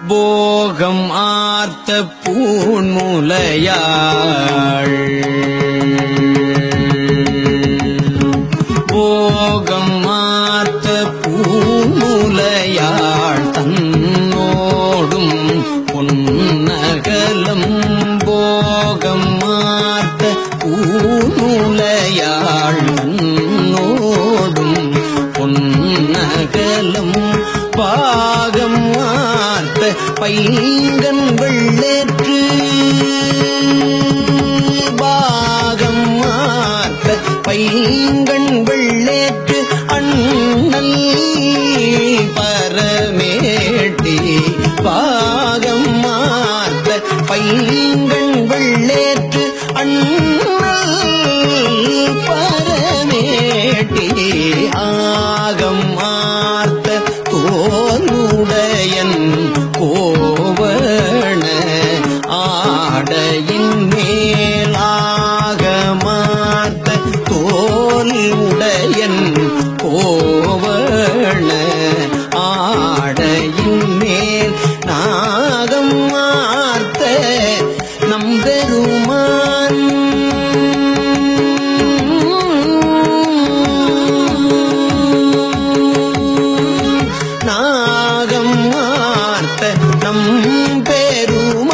போகம் ஆர்த்த பூண்முலையாள் போகம் ஆர்த்த பூண்முலையாள் தன்னோடும் பொன்னகலம் போகம் ஆர்த்த பூண்முலையாள் தன்னோடும் பொன்னகலம் பாகம் மார்த்த பைங்கன் வெள்ளேற்று பாகம் மார்த்த பைங்கன் வெள்ளேற்று அண்ணல் பரமேட்டி பாகம் மார்த்த பைங்கன் வெள்ளேற்று அண்ணல் பரமேட்டி ஆகம் மார்த்த தோலுடையன் கோவண ஆடையின் மேலாக மார்த்த தோல் உடையன் கோவண ஆடையின் மேல் நாகம் மார்த்த நம்பெருமான் நாகம் மார்த்த நம்பெருமான்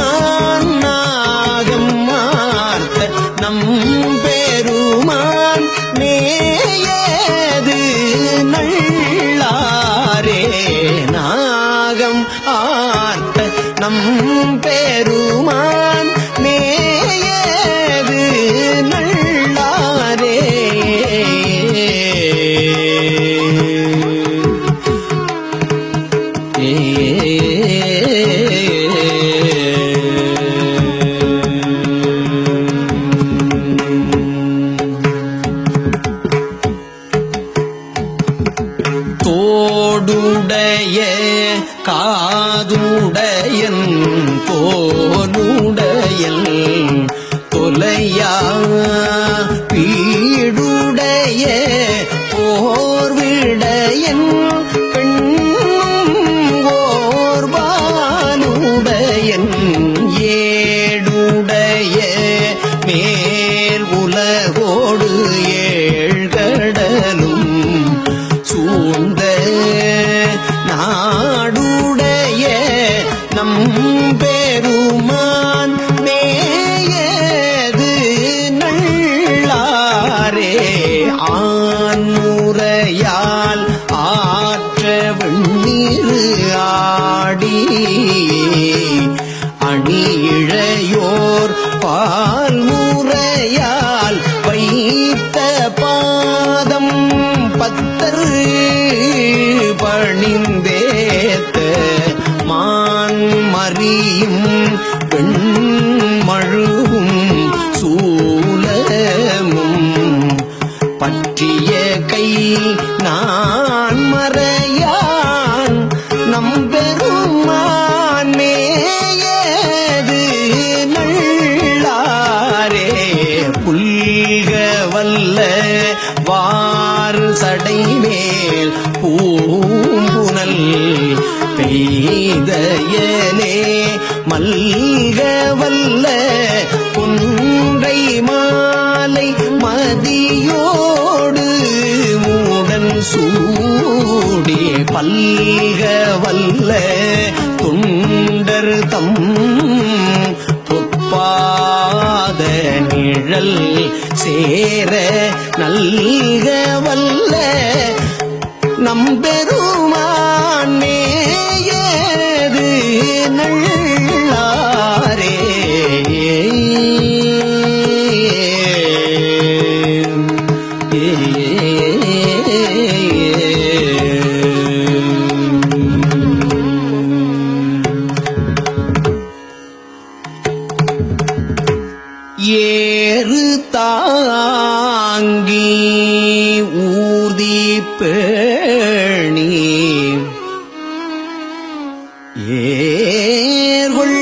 நாகம் மார்த்த நம்பெருமான் மேயது நல்லாரே நாகம் ஆர்த்த நம்பெருமான் மேயது நல்லாரே தோடுடைய காதுடையன் தோலுடையன் தொலையா பீடுடைய போர்விடையன் ஓர்பாலுடையன் ஏடுடைய மேல் உலகோடு ஏழ்கடலும் சூழ்ந்த நாடுடைய நம்பெருமான் மேயது நல்லாரே ஆன்முறையால் ஆற்ற வெண்ணீரு ஆடி அணியிழையோர் பால்முறையால் வைத்த பாதம் பத்தர் பணிந்தேத்த மான் மறியும் பெண்மழுவும் சூலமும் பற்றிய கை நான் மறையான் நம்பெருமான் மேயது நல்லாரே புல்க வல்ல வார் சடைமேல் பூம்புனல் பெய்தயலே மல்க வல்ல குன்றை மாலை மதியோடு மூடன் சூடி பல்க வல்ல துண்டர் தம் பொற்பாத நிழல் சேர நல்க வல்ல நம்பெருமான் மேயது நல்லாரே ஏறு தாங்கி ஊர்தி பேணி ஏர்கொள்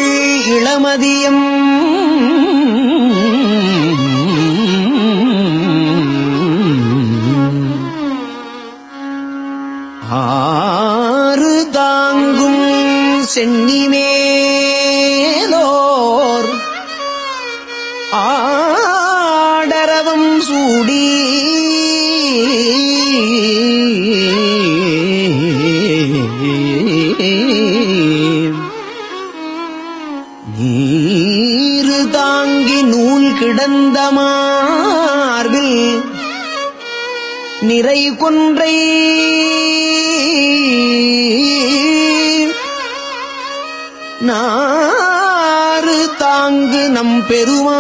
இளமதியம் ஆறு தாங்கும் சென்னிமேலோர் ஆடரவம் சூடி நீரு தாங்கி நூல் கிடந்த மார்பில் நிறை கொன்றை நாறு தாங்கு நம் பெருமான்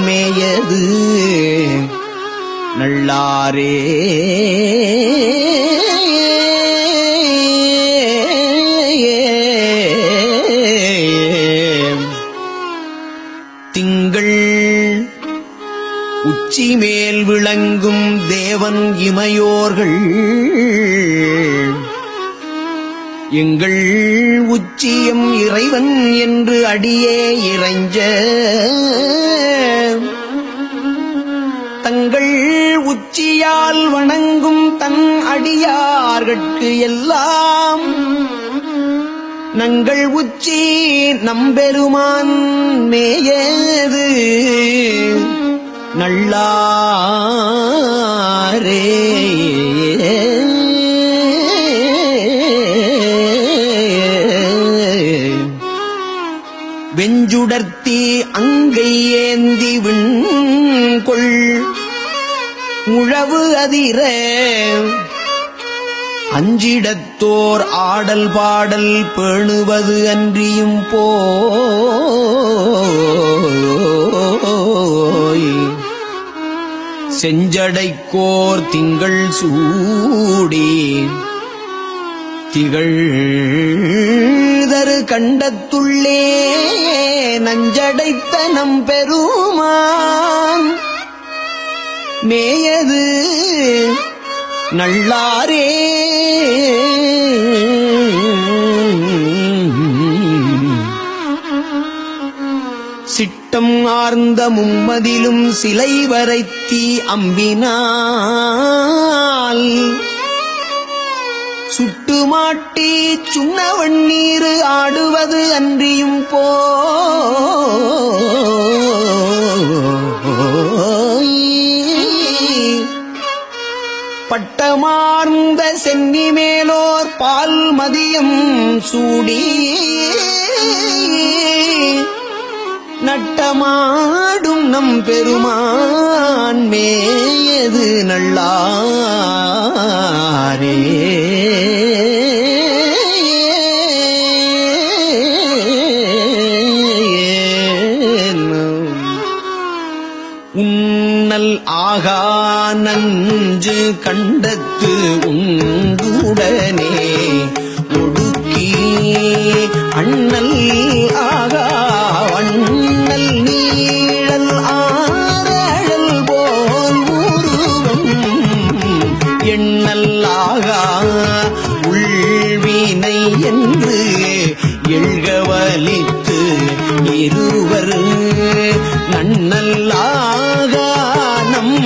மேயது நல்லாரே திங்கள் உச்சி மேல் விளங்கும் தேவன் இமையோர்கள் எங்கள் உச்சியம் இறைவன் என்று அடியே இறைஞ்ச தங்கள் உச்சியால் வணங்கும் தன் அடியார்கட்கு எல்லாம் நங்கள் உச்சி நம்பெருமான் மேயது நல்லாரே. வெஞ்சுடர்த்தி அங்கை ஏந்தி விண்கொள் உழவு அதிர அஞ்சிடத்தோர் ஆடல் பாடல் பேணுவது அன்றியும் போய் செஞ்சடைக்கோர் திங்கள் சூடி திகழ்தரு கண்டத்துள்ளே நஞ்சடைத்த நம் பெருமான் மேயது நல்லாரே. சிட்டம் ஆர்ந்த மும்மதிலும் சிலை வரைத்தி அம்பினால் சுட்டு மாட்டி சுண்ணவன் நீரு ஆடுவது அன்றியும் பட்டமார்ந்த சென்னி மேலோர் பால் மதியம் சூடி நட்டமாடும் நம் பெருமான் மேயது நல்லாரே. உன்னல் ஆகா நஞ்சு கண்டத்து உண்டுடனே ஒடுக்கி அண்ணல் ஆகா வண்ணல் நீழல் ஆரழல் போல் உருவம் எண்ணல்லாகா உள்வினை என்று எழுகவலித்து இருவர் நன்னல்லாகா நம்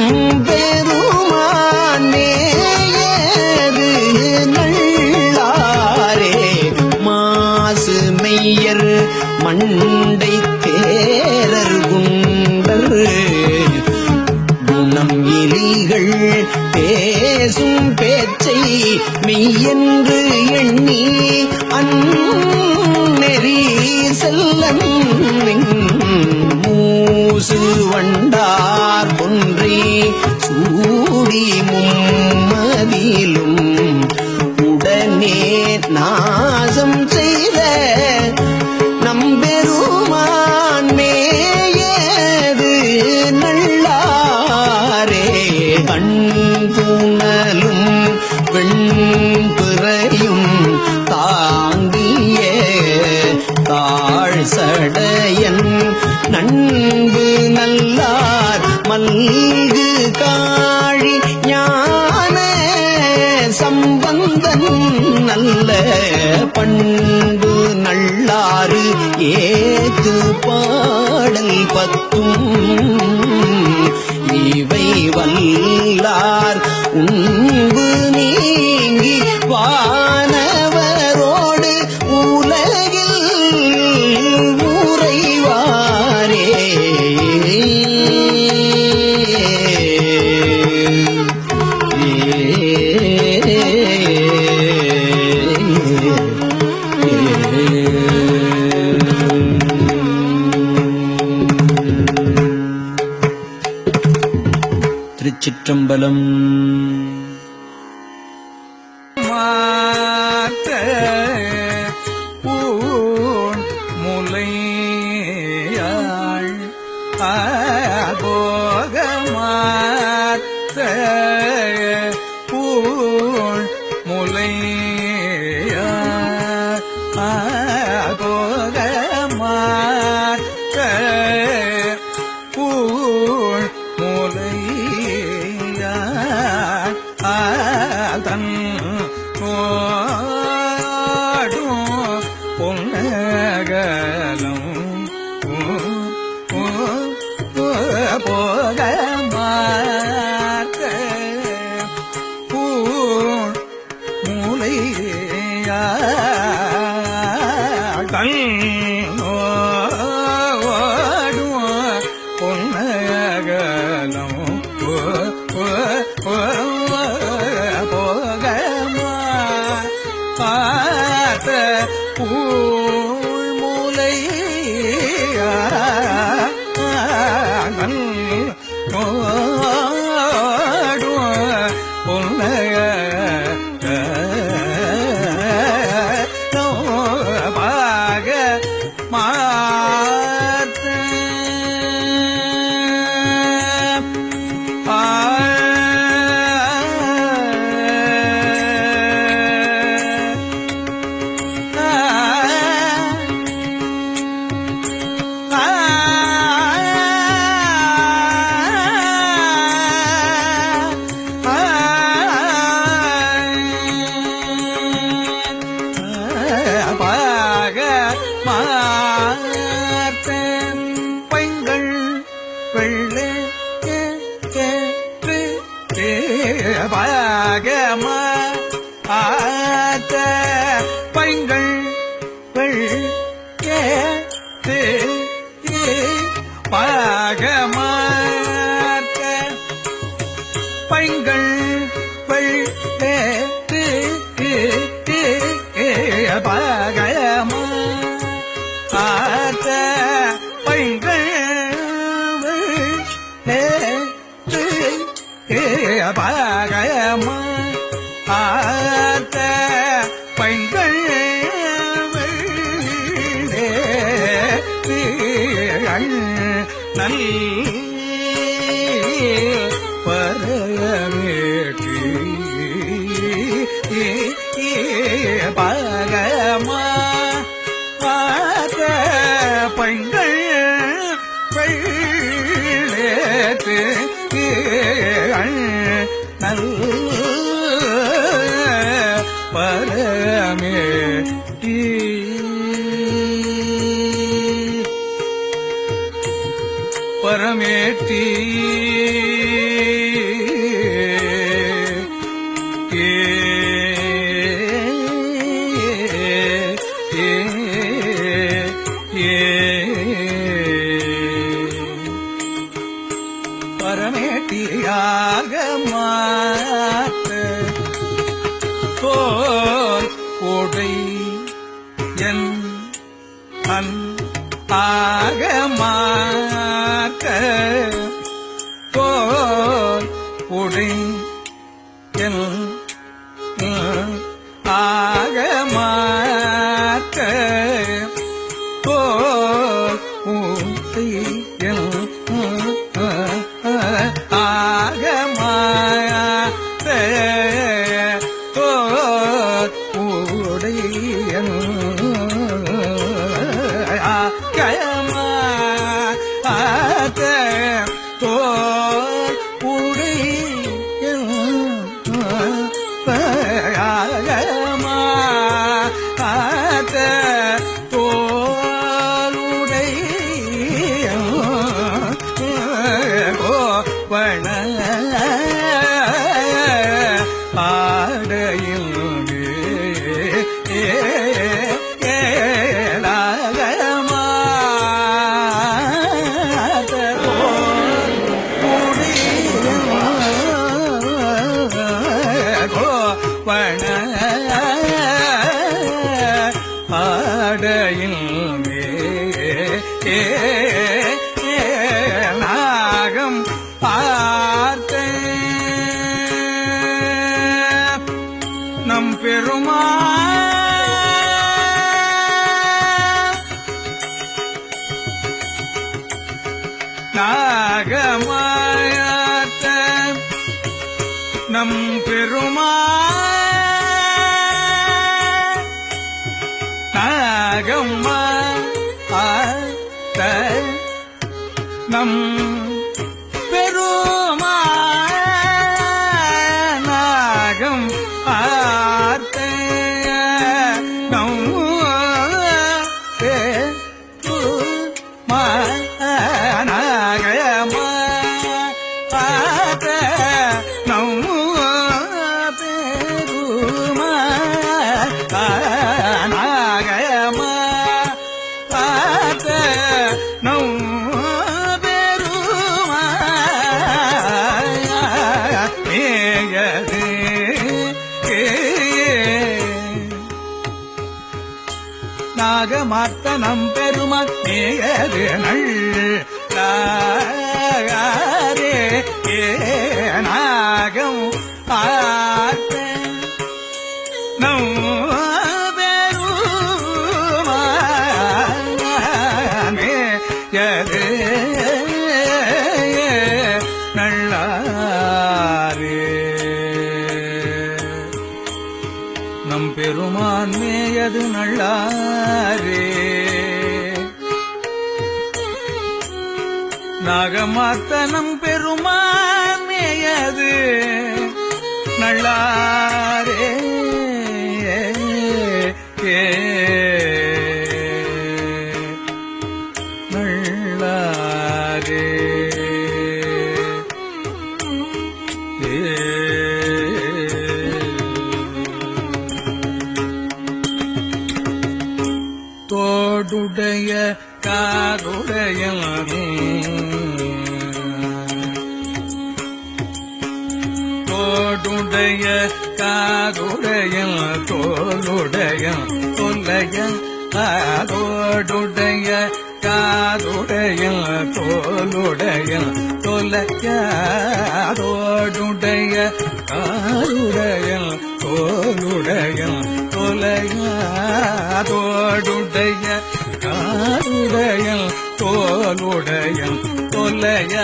பெருமான் மேயது நல்லாரே. மாசு மெய்யர் மண்டை தேரர் குண்டர் குணம் இலிகள் பேசும் பேச்சை மெய்யென்று எண்ணி அந்நெறி செல்லன் மூசு வண்டார் பொன்றி சூடி மும்மதிலும் உடனே நாசம் செய்த நம்பெருமான் மேயது நல்லாரே. கண்புணலும் வெண்பிறையும் தாங்கிய தாழ் சடையன் நண்பு நல்லார் மல்கு காழி ஞான சம்பந்தன் நல்ல பண்பு நல்லாறு ஏத்து பாடல் பத்தும் இவை வல்லார் உண்பு நீங்கி வான திருச்சிற்றம்பலம். பூண் முலையாள் போகமாத்த பூண் முலையாள் போகமாத்த பூண் முலையாள் தன் பொன்னகலம் போகமாத்த பூண் மூலையாள் தன்னோடும் பொன்னகலம் போகமாத்த ஆத்த பைங்கள் பாகமாத்த பைங்கள் பாகமாத்த பைங்கள் பாகமா ஆத்த பைங்கள் நல் பரமேற்றி பாகமா ஆத்த பைங்கள் நல் பரமேற்றி பரமேற்றி பரமேட்டியாக மாத்த தோல் கொடை என் அன் ஆகமாக்க தோல் கொடை என் ஆகமாக்க தோல் கொடை என் ஆகமாத்த தோல் உடையன் ஆகமாத்த தோல் உடையன் ஆகமாத்த வண ஆடையில் வண ஆடையில் நாகம் பார்த்த நாகமாயாத்த நம் பெருமா நாகம்மா ஆத்த நம் பெருமா நாகம் ஆத்த நம் பெருமா நாகம்மா ஆத்த நம் பெருமா நாகம்மா ஆத்த நம் பெருமா மேயது நாகமாத்த நம் பெருமா மேயது நல்லாரே நாகம் ஆத்த நம் பெருமா மேயது நல்லாரே நம் பெருமான் மேயது நல்லாரே நாகமாத்த நம் பெருமான் மேயது நல்லாரே நல்லாரே தோடுடைய காதுடைய தோடுடைய காதுடைய தோளுடைய தொல்லைய காதோடுடைய காதுடைய தோளுடைய தொல்லைய தோடுடைய காதுடைய தோளுடைய தொலைய தோடுடைய காதுடைய தோளுடைய தொல்லைய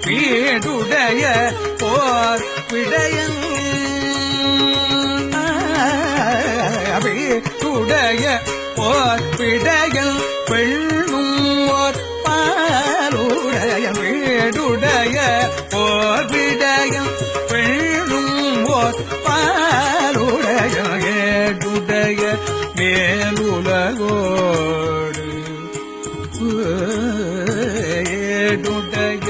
வீடுடைய போர் விடயன் வீடுடைய போர் விடயன் பெண்ணும் ஓர் பாலுடைய வீடுடைய போர் விடயன் பெண்ணும் ஓர் பாலுடைய ஏடுடைய மேலுலகோடு ஏடுடைய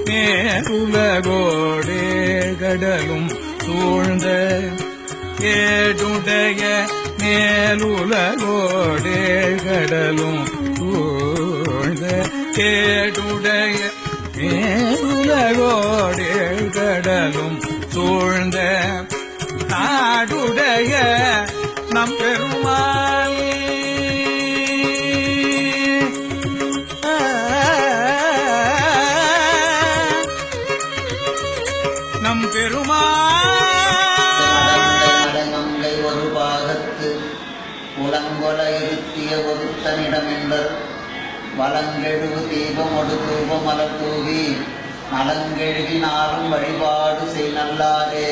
மேலுலகோடே கடலும் சூழ்ந்த ஏடுடைய மேலுலகோடே கடலும் சூழ்ந்த ஏடுடைய மேலுலகோடே கடலும் சூழ்ந்த நாடுடைய நம் பெருமாள் நம் பெருமாடங்கை ஒரு பாகத்து உலங்கொல இருத்திய ஒருத்தனிடம் என்பர் வலங்கெழுவு தீபம் ஒடு தூபம் மலர் தூவி நலங்கெழுகினாலும் வழிபாடு செய் நல்லாரே.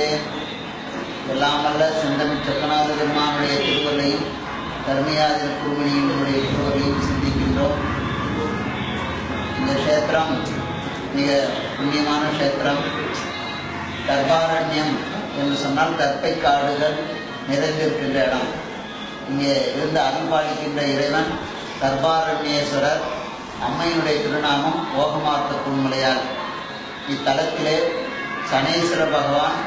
எல்லாமல்ல செந்தமிழ் சொக்கநாத பெருமானுடைய திருவள்ளையும் கருமையாதிர் குருமணியினுடைய திருவள்ளையும் சிந்திக்கின்றோம். இந்த க்ஷேத்திரம் மிக புண்ணியமான க்ஷேத்திரம். தர்பாரண்யம் என்று சொன்னால் தர்ப்பை காடுகள் நிறைந்திருக்கின்ற இடம். இங்கே இருந்து அருள்பாலிக்கின்ற இறைவன் தர்பாரண்யேஸ்வரர். அம்மையினுடைய திருநாமம் ஓகமார்த்த பூன்மலையால். இத்தலத்திலே சனீஸ்வர பகவான்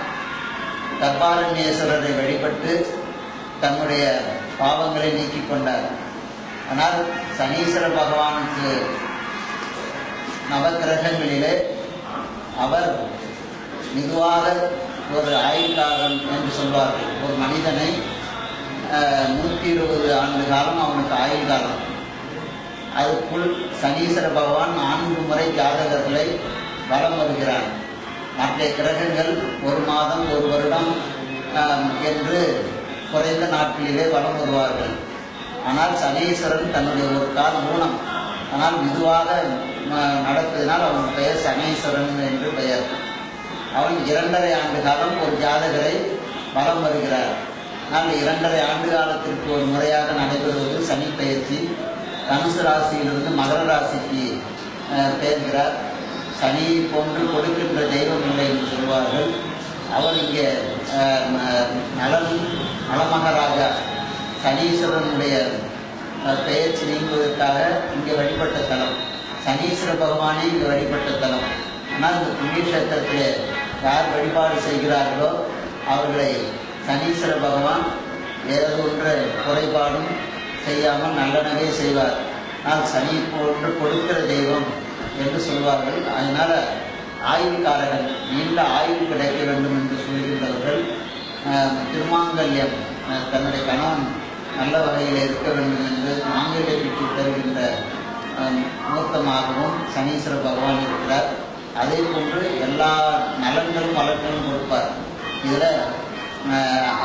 தர்பாரண்யேஸ்வரரை வழிபட்டு தன்னுடைய பாவங்களை நீக்கிக் கொண்டார். ஆனால் சனீஸ்வர பகவானுக்கு நவகிரகங்களிலே அவர் மிகுவாக ஒரு ஆயுள்காலம் என்று சொல்வார்கள். ஒரு மனிதனை 120 ஆண்டு காலம் அவனுக்கு ஆயுள் காலம். அதுக்குள் சனீஸ்வர பகவான் 4 முறை ஜாதகர்களை வலம் வருகிறார். மற்ற கிரகங்கள் 1 மாதம் 1 வருடம் என்று குறைந்த நாட்களிலே வலம் வருவார்கள். ஆனால் சனீஸ்வரன் தன்னுடைய ஒரு கால ஊனம், ஆனால் மெதுவாக நடப்பதனால் அவன் பெயர் சனீஸ்வரன் என்று பெயர். அவன் 2.5 ஆண்டு காலம் ஒரு ஜாதகரை வலம் வருகிறார். ஆனால் 2.5 ஆண்டு காலத்திற்கு ஒரு முறையாக நடைபெறுவது சனி பெயர்ச்சி. தனுசு ராசியிலிருந்து மகர ராசிக்கு பெயர்கிறார். சனி போன்று கொடுக்கின்ற தெய்வம் இல்லை என்று சொல்வார்கள். அவர் இங்கே நலமகராஜா சனீஸ்வரனுடைய பெயர்ச்சி நீங்குவதற்காக இங்கே வழிபட்ட தலம், சனீஸ்வர பகவானே இங்கே வழிபட்ட தலம். ஆனால் இந்த புண்ணிய கஷேத்திரத்திலே யார் வழிபாடு செய்கிறார்களோ அவர்களை சனீஸ்வர பகவான் ஏதொன்று குறைபாடும் செய்யாமல் நல்லனவே செய்வார். ஆனால் சனி போன்று கொடுக்கிற தெய்வம் என்று சொல்வார்கள். அதனால் ஆயுள்காரகன், நீண்ட ஆயுள் கிடைக்க வேண்டும் என்று சொல்கின்றவர்கள் திருமாங்கல்யம், தன்னுடைய கணவன் நல்ல வகையில் இருக்க வேண்டும் என்று மாங்கல்ய பெற்று தருகின்ற மூர்த்தமாகவும் சனீஸ்வர பகவான் இருக்கிறார். அதே போன்று எல்லா நலன்களும் வளங்களும் கொடுப்பார். இதில்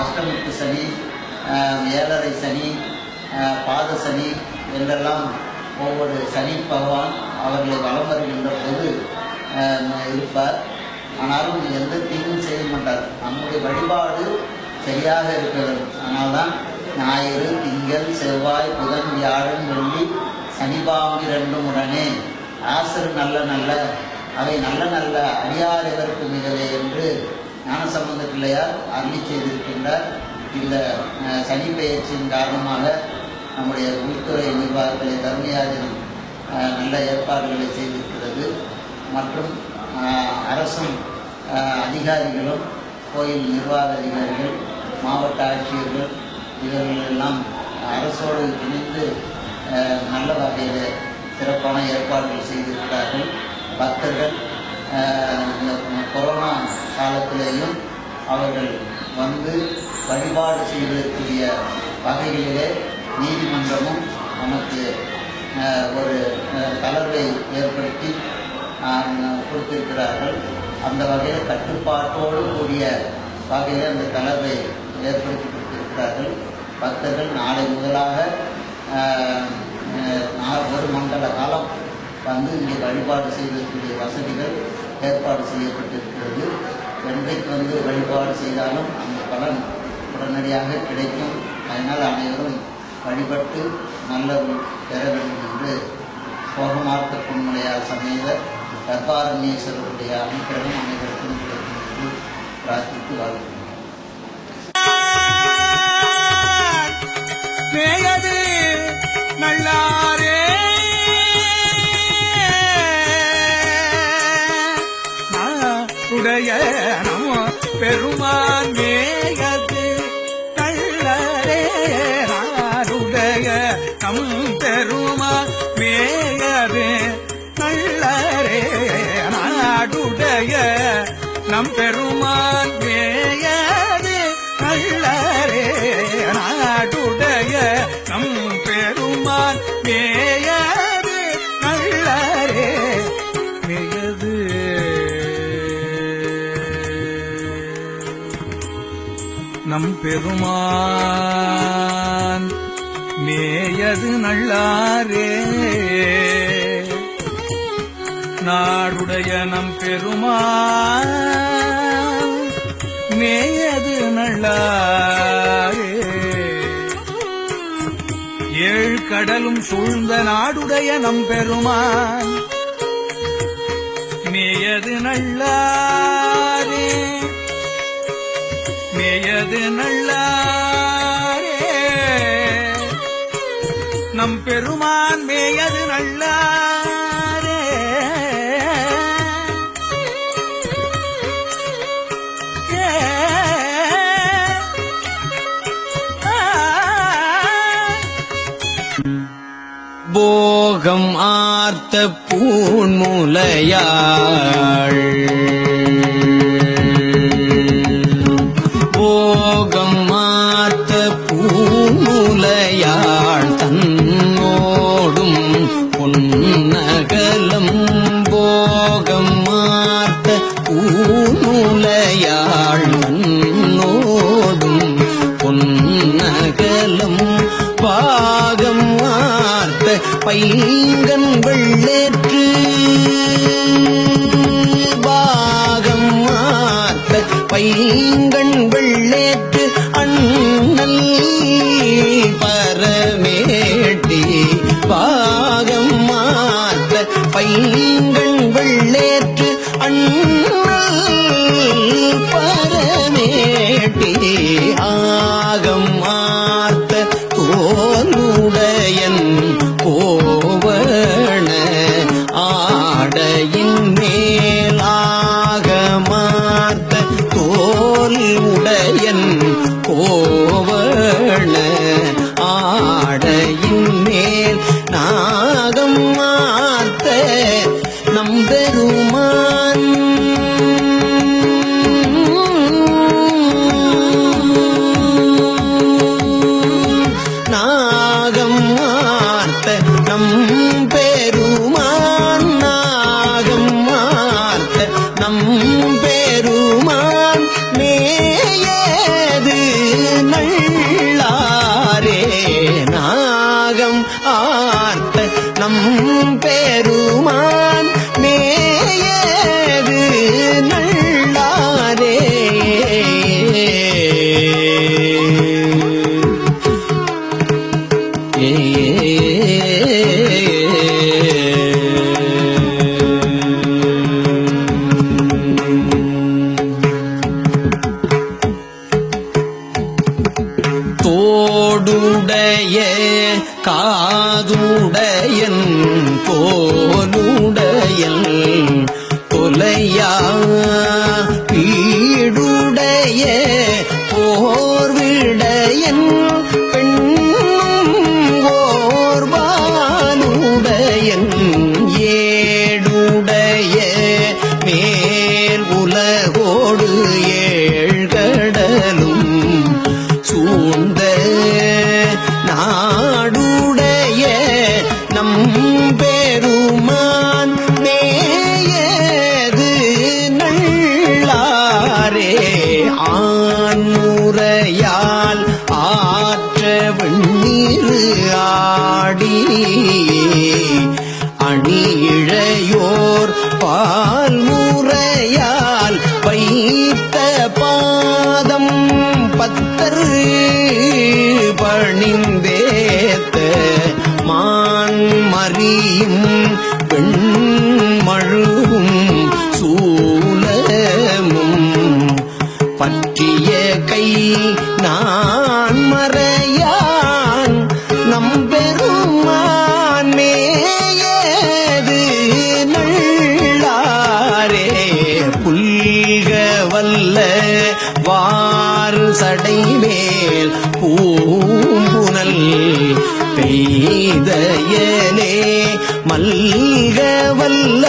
அஷ்டமிக்கு சனி, 7.5 சனி, பாத சனி என்றெல்லாம் ஒவ்வொரு சனி பகவான் அவர்களை வலம் வருகின்ற போது இருப்பார். ஆனாலும் எந்த தீங்கும் செய்ய மாட்டார். நம்முடைய வழிபாடு சரியாக இருக்க வேண்டும். அதனால்தான் ஞாயிறு, திங்கள், செவ்வாய், புதன், வியாழன், வெள்ளி, சனிபாம்பு 2 உடனே ஆசரு நல்ல நல்ல அவை நல்ல நல்ல அடியார் எதற்கு மிகவே என்று ஞானசம்பந்த பிள்ளையார் அருளி செய்திருக்கின்றார். இந்த சனி பெயர்ச்சியின் காரணமாக நம்முடைய உள்துறை நிர்வாகத்திலே தர்மயாஜனம் நல்ல ஏற்பாடுகளை செய்திருக்கிறது. மற்றும் அரசும் அதிகாரிகளும், கோயில் நிர்வாக அதிகாரிகள், மாவட்ட ஆட்சியர்கள் இவர்கள் எல்லாம் அரசோடு இணைந்து நல்ல வகையில் சிறப்பான ஏற்பாடுகள் செய்திருக்கிறார்கள். பக்தர்கள் இந்த கொரோனா காலத்திலேயும் அவர்கள் வந்து வழிபாடு செய்வதற்குரிய வகைகளிலே நீதிமன்றமும் நமக்கு ஒரு தளர்வை ஏற்படுத்தி கொடுத்திருக்கிறார்கள். அந்த வகையில் கட்டுப்பாட்டோடு கூடிய வகையில் அந்த தளர்வை ஏற்படுத்தி கொடுத்திருக்கிறார்கள். பக்தர்கள் நாளை முதலாக 1 மண்டல காலம் வந்து இங்கே வழிபாடு செய்வதற்குரிய வசதிகள் ஏற்பாடு செய்யப்பட்டிருக்கிறது. என்றைக்கு வந்து வழிபாடு செய்தாலும் அந்த பலன் உடனடியாக கிடைக்கும். அதனால் அனைவரும் வழிபட்டு நல்ல பெற வேண்டும் என்று சோகமார்த்த பொன்மலையார் சமேத கர்ப்பாரண்யேஸ்வரருடைய அனுக்கிரகம் அனைவருக்கும் கிடைக்கும் என்று பிரார்த்தித்து வாழ்கிறேன். மேயது நல்லாரே உடைய நம பெருமான் மேயது நல்லரே நாடுடைய நம் பெருமான் மேயது நல்லரே நாடுடைய நம் பெருமான் மேயது நல்லரே நாடுடைய நம் பெருமான் மேயது நல்லரே மேயது நம் பெருமான் மேயது நல்லாரே நாடுடைய நம் பெருமான் மேயது நல்லாரே 7 கடலும் சூழ்ந்த நாடுடைய நம் பெருமான் மேயது நல்லாரே மேயது நல்லாரே நம் பெருமான் மேயது நல்லாரே போகம் ஆர்த்த பூண்முலையாள் போகம் ஆர்த்த பூண்முலையாள் தன்னோடும் பொன்னகலம் போகம் ஆர்த்த பூண்முலையாள் தன்னோடும் பொன் நகலம் பாகம் வார்த்த பைங்கன் வெள்ளேற்று பாகம் வார்த்த பைங்கண் வெள்ளேற்று அண்ணல் பரமேட்டி பாகம் மார்த்த பைங்கண் வெள்ளேற்று அண்ணல் பரமேட்டி ஆகம் மார்த்த கோனுடையன் கோவண ஆடையின் மேலாக மார்த்த தோல் உடையன் கோவண ஆடையின் மேல் நாகம் மார்த்த நம்பெருமான் நாகம் மார்த்த நம்பெருமான் நாகம் மார்த்த நம்பெருமான் மேயது நல்லாரே நாகம் ஆர்த்த நம்பெருமான் மேயது நல்லாரே தோடுடைய காதுடையன் தோலுடையன் தொலையா பீடுடைய போர்விடையன் பெண்ணும் ஓர்பாலுடையன் ஏடுடைய மேல் உலகோடு ஏழ்கடலும் சூழ்ந்த நாடுடைய நம்பெருமான் மேயது நல்லாரே ஆண்முறையால் ஆற்ற வெண்ணீர் ஆடி அணியிழையோர் பால் முறையால் வைத்த பாதம் பத்தர் பணிந்தேத்த மான் மறியும் பெண்மழுவும் சூலமும் பற்றிய கை நான் மறையான் நம்பெருமான் மேயது நல்லாரே புல்க வல்ல வாறு சடைமேல் பூம்புனல் பெய்தயலே மல்க வல்ல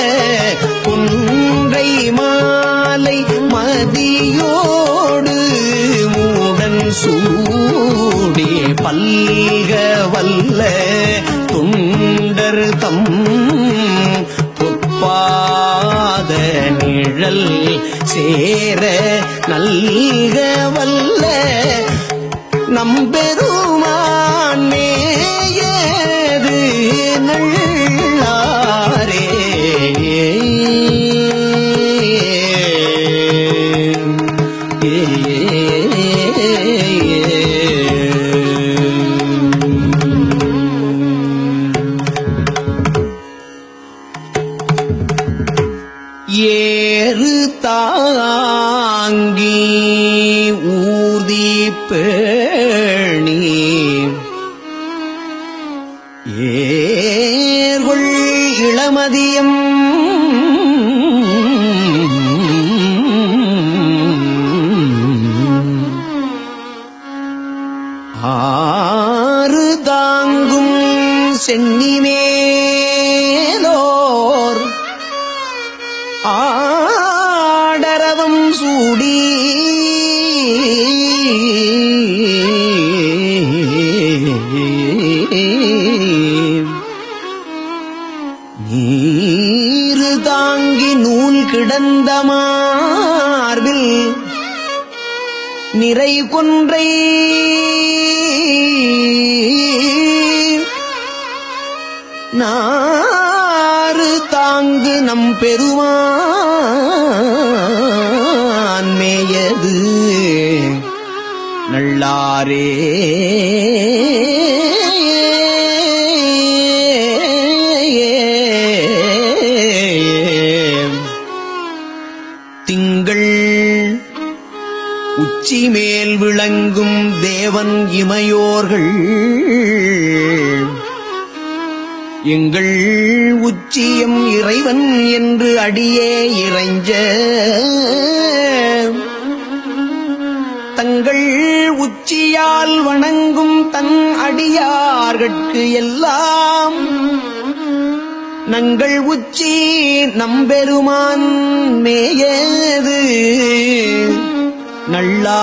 குன்றை மாலை மதியோடு மூடன் சூடி பல்க வல்ல துண்டர் தம் பொற்பாத நிழல் சேர நல்க வல்ல நம்பெருமான் மேயது நல்லாரே ஏறு தாங்கி ஊதி பேணி ஏர்கொள் இளமதியம் ஆறு தாங்கும் சென்னிமேலோர் ஆடரவம் சூடி நீரு தாங்கி நூல் கிடந்த மார்பில் நிறை கொன்றை நாறு தாங்கு நம் பெருமான் மேயது நல்லாரே. திங்கள் உச்சி மேல் விளங்கும் தேவன் இமையோர்கள் எங்கள் உச்சியம் இறைவன் என்று அடியே இறைஞ்ச தங்கள் உச்சியால் வணங்கும் தன் அடியார்கட்கு எல்லாம் நங்கள் உச்சி நம்பெருமான் மேயது நல்லாரே.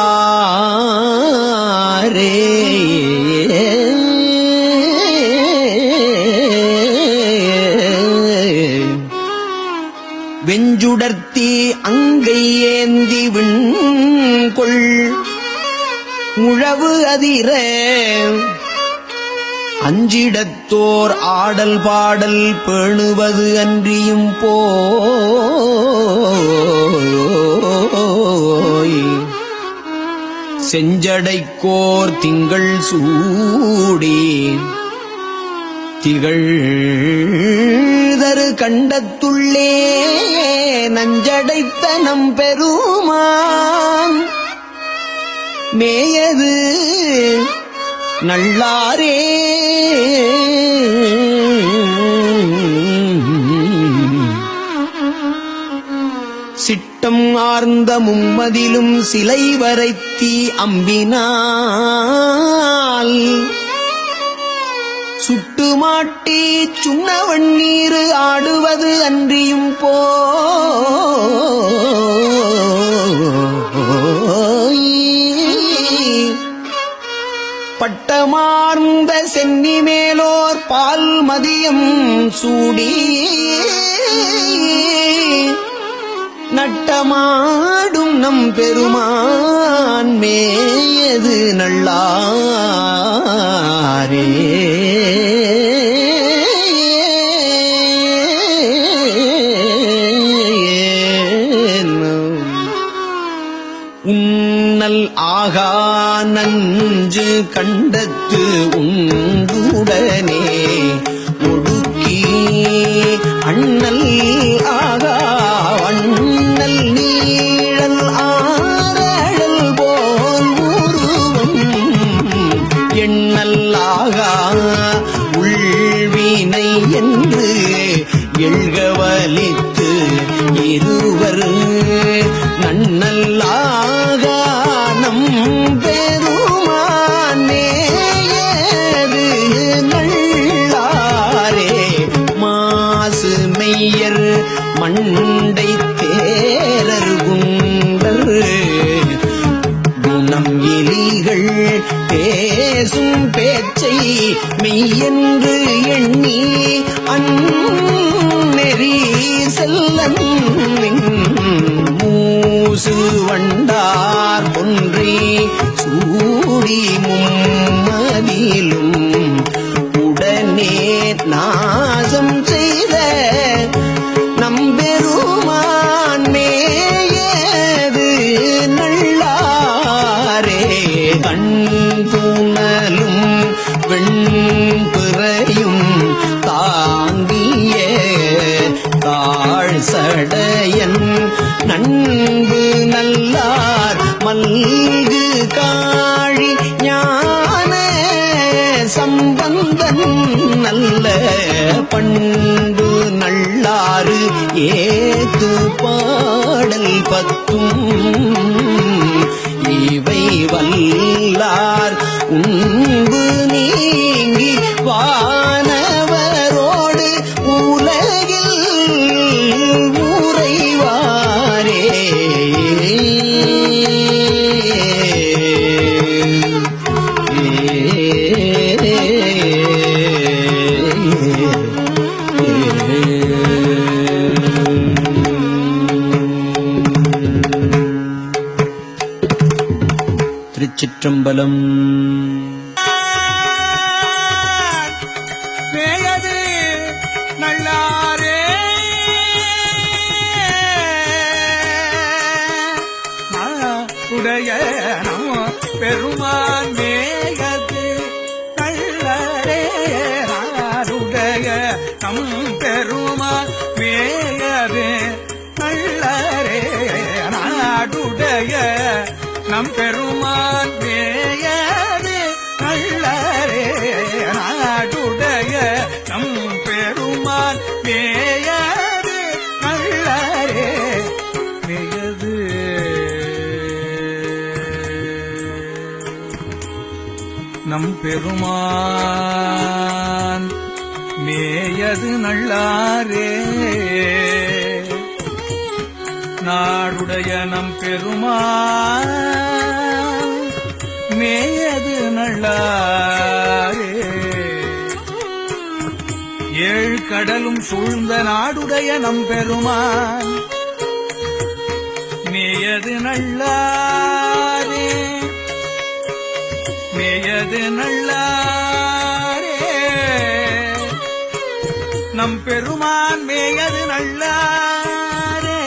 வெஞ்சுடர்த்தி அங்கை ஏந்தி விண்கொள் முழவு அதிர அஞ்சிடத்தோர் ஆடல் பாடல் பேணுவது அன்றியும் போய் செஞ்சடைக்கோர் திங்கள் சூடி திகழ்தரு கண்டத்துள்ளே நஞ்சடைத்த நம் பெருமான் மேயது நல்லாரே. சிட்டம் ஆர்ந்த மும்மதிலும் சிலை வரைத்தி அம்பினால் சுட்டுமாட்டி சுண்ணவண்ணீர் ஆடுவது அன்றியும் போய் பட்டமார்ந்த சென்னி மேலோர் பால் மதியம் சூடி நட்டமாடும் நம் பெருமான் மேயது நல்லாரே. உன்னல் ஆகா நஞ்சு கண்டத்து உண்டுடனே ஒடுக்கி அண்ணல் ஆகா அண்ணல் நீழல் ஆரழல் போல் உருவம் எண்ணல்லாகா உள்வினை என்று எழுகவலித்து இருவர் நன்னல்லாக நம் பெருமான் மேயது நல்லாரே. மாசு மெய்யர் மண்டை தேரர் குண்டர் குணம் எலிகள் பேசும் பேச்சை மெய்யென்று எண்ணி அந்நெறி செல்லன் மூசு வண்டார் ஒன்றி சூடி மும்மதிலும் உடனே நாசம் செய்த நம்பெருமான் மேயது நல்லாரே. கண்புணலும் வெண்பிறையும் தாங்கிய தாழ் சடையன் நண்பு நல்லார் மல்கு காழி ஞான சம்பந்தன் நல்ல பண்பு நல்லாறு ஏத்து பாடல் பத்தும் இவை வல்லார் உண்பு நீங்கி வானவரோடு உலகில் உறைவாரே. திருச்சிற்றம்பலம். மேயது பெருமான் மேயது நல்லரே நாடுடைய நம் பெருமான் மேயது நல்லரே நாடுடைய நம் பெருமான் மேயது நல்லரே நாடுடைய நம் பெருமான் மேயது நல்லரே மேயது நம் பெருமான் மேயது நல்லாரே நாடுடைய நம் பெருமான் மேயது நல்லாரே ஏழு கடலும் சூழ்ந்த நாடுடைய நம் பெருமான் மேயது நல்லாரே மேயது நல்லாரே நம் பெருமான் மேயது நல்லாரே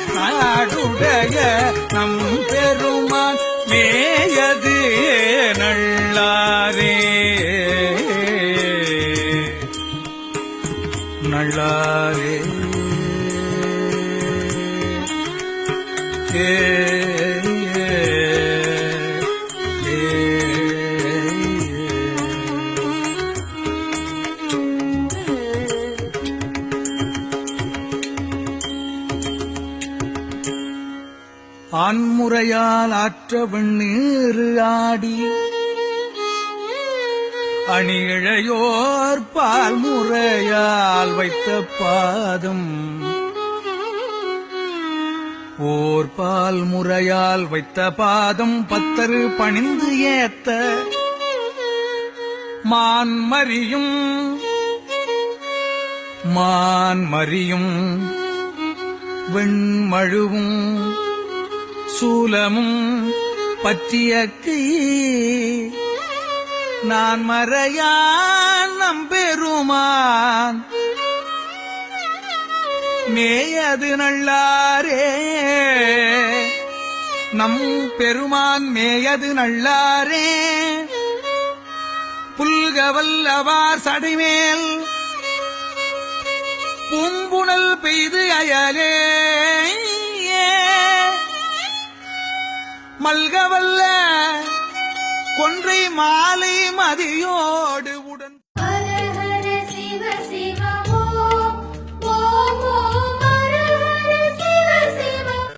நாடுடைய நம் பெருமான் மேயது நல்லாரே நல்லாரே ஏ ஆண்முறையால் ஆற்ற வெண்ணீரு ஆடி அணியிழையோர் பால் முறையால் வைத்த பாதம் ஓர் பால் முறையால் வைத்த பாதம் பத்தரு பணிந்து ஏத்த மான்மரியும் வெண்மழுவும் சூலமும் பற்றியக்கை நான் மறையான் நம் பெருமான் மேயது நல்லாரே நம் பெருமான் மேயது நல்லாரே புல்கவல்லவார் சடைமேல் பூம்புணல் பெய்து அயலே மல்கவல்ல கொன்றை மாலை மதியோடு